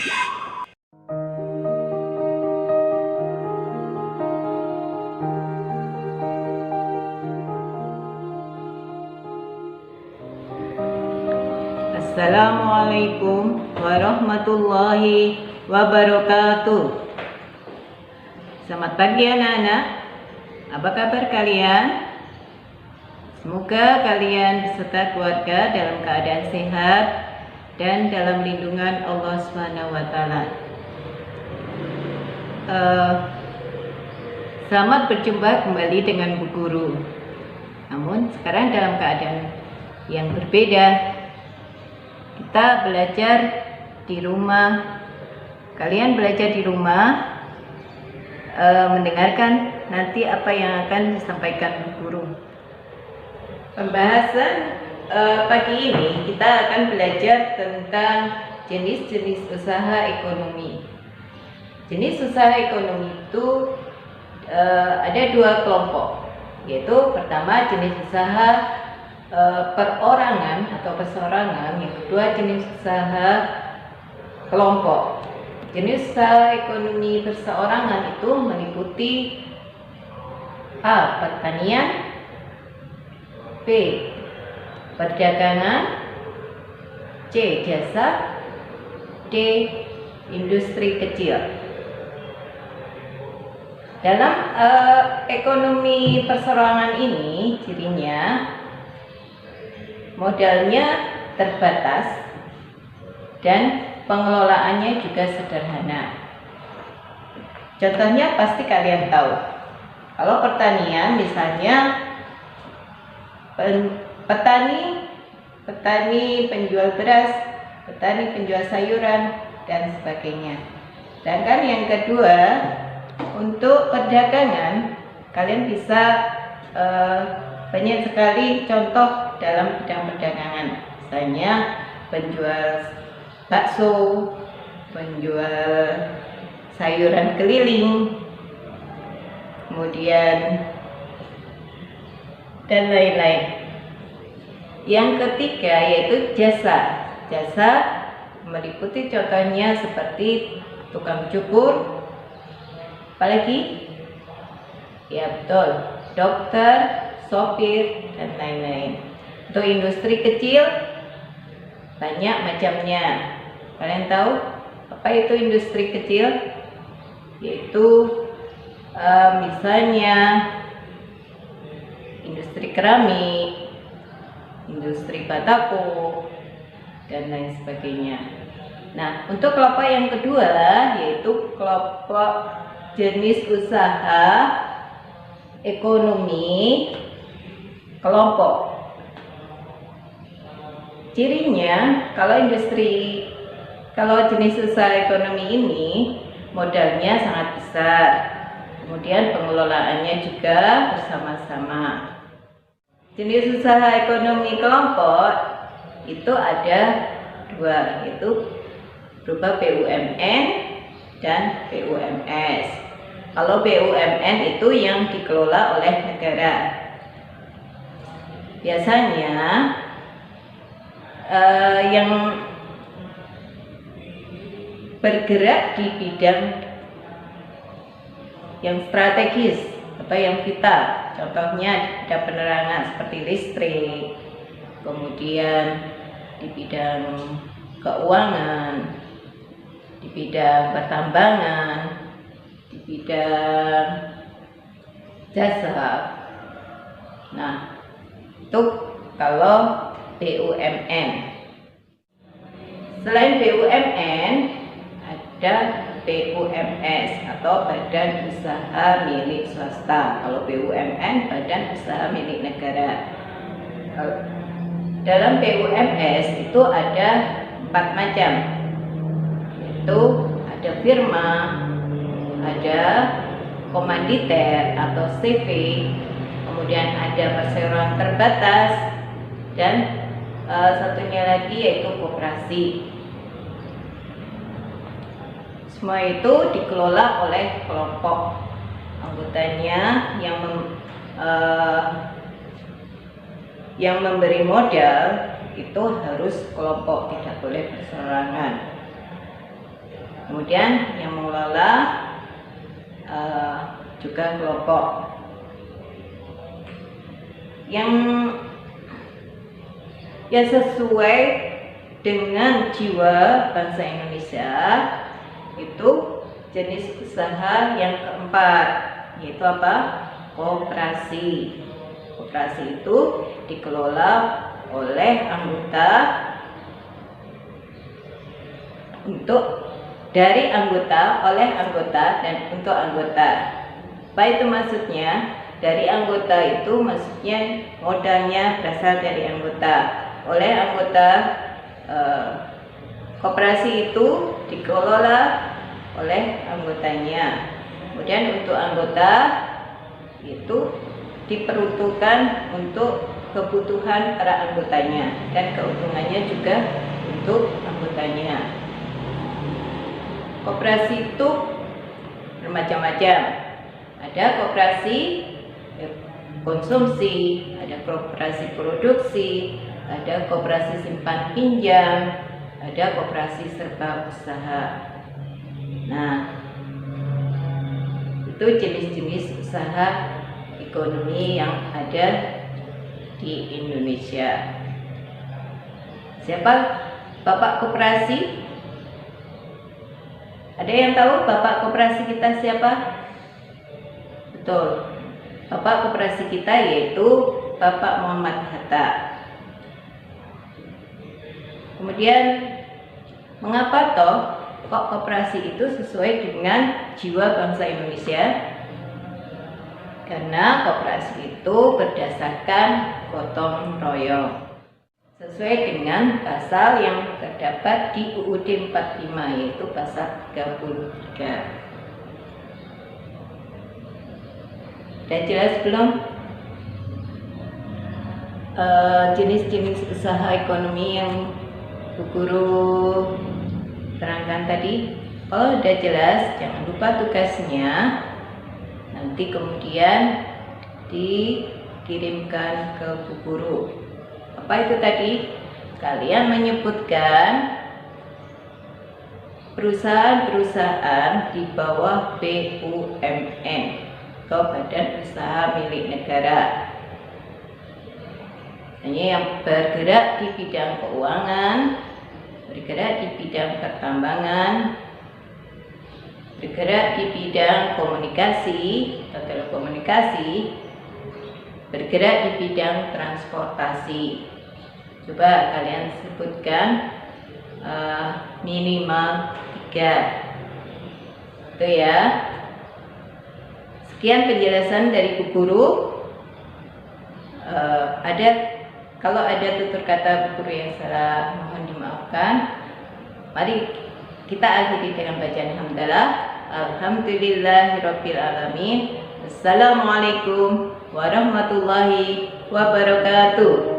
Assalamualaikum warahmatullahi wabarakatuh. Selamat pagi anak-anak. Apa kabar kalian? Semoga kalian beserta keluarga dalam keadaan sehat dan dalam lindungan Allah SWT. Selamat berjumpa kembali dengan Bu Guru. Namun sekarang dalam keadaan yang berbeda. Kita belajar di rumah. Kalian belajar di rumah, mendengarkan nanti apa yang akan disampaikan guru. Pembahasan pagi ini kita akan belajar tentang jenis-jenis usaha ekonomi. Jenis usaha ekonomi itu ada dua kelompok, yaitu pertama jenis usaha perorangan atau perseorangan, yang kedua jenis usaha kelompok. Jenis usaha ekonomi perseorangan itu meliputi A. Pertanian, B. Perdagangan, C. Jasa, D. Industri kecil. Dalam ekonomi perseorangan ini cirinya modalnya terbatas dan pengelolaannya juga sederhana. Contohnya pasti kalian tahu. Kalau pertanian misalnya petani penjual beras, petani penjual sayuran dan sebagainya. Sedangkan yang kedua, untuk perdagangan kalian bisa banyak sekali contoh dalam bidang perdagangan, misalnya penjual bakso, penjual sayuran keliling, kemudian dan lain-lain. Yang ketiga yaitu jasa. Jasa meliputi contohnya seperti tukang cukur, apalagi ya betul, dokter, sopir dan lain-lain. Untuk industri kecil banyak macamnya. Kalian tahu apa itu industri kecil? Yaitu misalnya industri keramik, industri batako dan lain sebagainya. Nah, untuk kelompok yang kedua yaitu kelompok jenis usaha ekonomi kelompok. Cirinya kalau jenis usaha ekonomi ini modalnya sangat besar, kemudian pengelolaannya juga bersama-sama. Jenis usaha ekonomi kelompok itu ada dua, yaitu berupa BUMN dan BUMS. Kalau BUMN itu yang dikelola oleh negara. Biasanya yang bergerak di bidang yang strategis atau yang vital. Contohnya ada penerangan seperti listrik, kemudian di bidang keuangan, di bidang pertambangan, di bidang jasa. Nah, itu kalau BUMN. Selain BUMN ada BUMS atau Badan Usaha Milik Swasta. Kalau BUMN Badan Usaha Milik Negara. Dalam BUMS itu ada 4 macam, yaitu ada firma, ada komanditer atau CV, kemudian ada perseroan terbatas, dan satunya lagi yaitu koperasi. Semua itu dikelola oleh kelompok. Anggotanya yang memberi modal itu harus kelompok, tidak boleh perseorangan. Kemudian yang mengelola juga kelompok yang sesuai dengan jiwa bangsa Indonesia. Itu jenis usaha yang keempat, yaitu apa? Koperasi. Koperasi itu dikelola oleh anggota, dari anggota, oleh anggota, dan untuk anggota. Apa itu maksudnya? Dari anggota itu maksudnya modalnya berasal dari anggota. Oleh anggota, koperasi itu dikelola oleh anggotanya. Kemudian untuk anggota itu diperuntukkan untuk kebutuhan para anggotanya, dan keuntungannya juga untuk anggotanya. Koperasi itu bermacam-macam. Ada koperasi konsumsi, ada koperasi produksi, ada koperasi simpan pinjam, ada koperasi serba usaha. Nah, itu jenis-jenis usaha ekonomi yang ada di Indonesia. Siapa Bapak Koperasi? Ada yang tahu Bapak Koperasi kita siapa? Betul, Bapak Koperasi kita yaitu Bapak Muhammad Hatta. Kemudian mengapa kok koperasi itu sesuai dengan jiwa bangsa Indonesia? Karena koperasi itu berdasarkan gotong royong, sesuai dengan pasal yang terdapat di UUD 45, yaitu pasal 33. Sudah jelas belum? Jenis-jenis usaha ekonomi yang Bu Guru terangkan tadi. Kalau sudah jelas, jangan lupa tugasnya nanti kemudian dikirimkan ke Bu Guru. Apa itu tadi? Kalian menyebutkan perusahaan-perusahaan di bawah BUMN atau Badan Usaha Milik Negara. Hanya yang bergerak di bidang keuangan, bergerak di bidang pertambangan, bergerak di bidang komunikasi atau telekomunikasi, bergerak di bidang transportasi. Coba kalian sebutkan minimal 3. Itu ya. Sekian penjelasan dari Bu Guru. Kalau ada tutur kata Bu Guru yang salah, mohon dimaafkan. Mari kita akhiri dengan bacaan hamdalah. Alhamdulillahirabbil alamin. Assalamualaikum warahmatullahi wabarakatuh.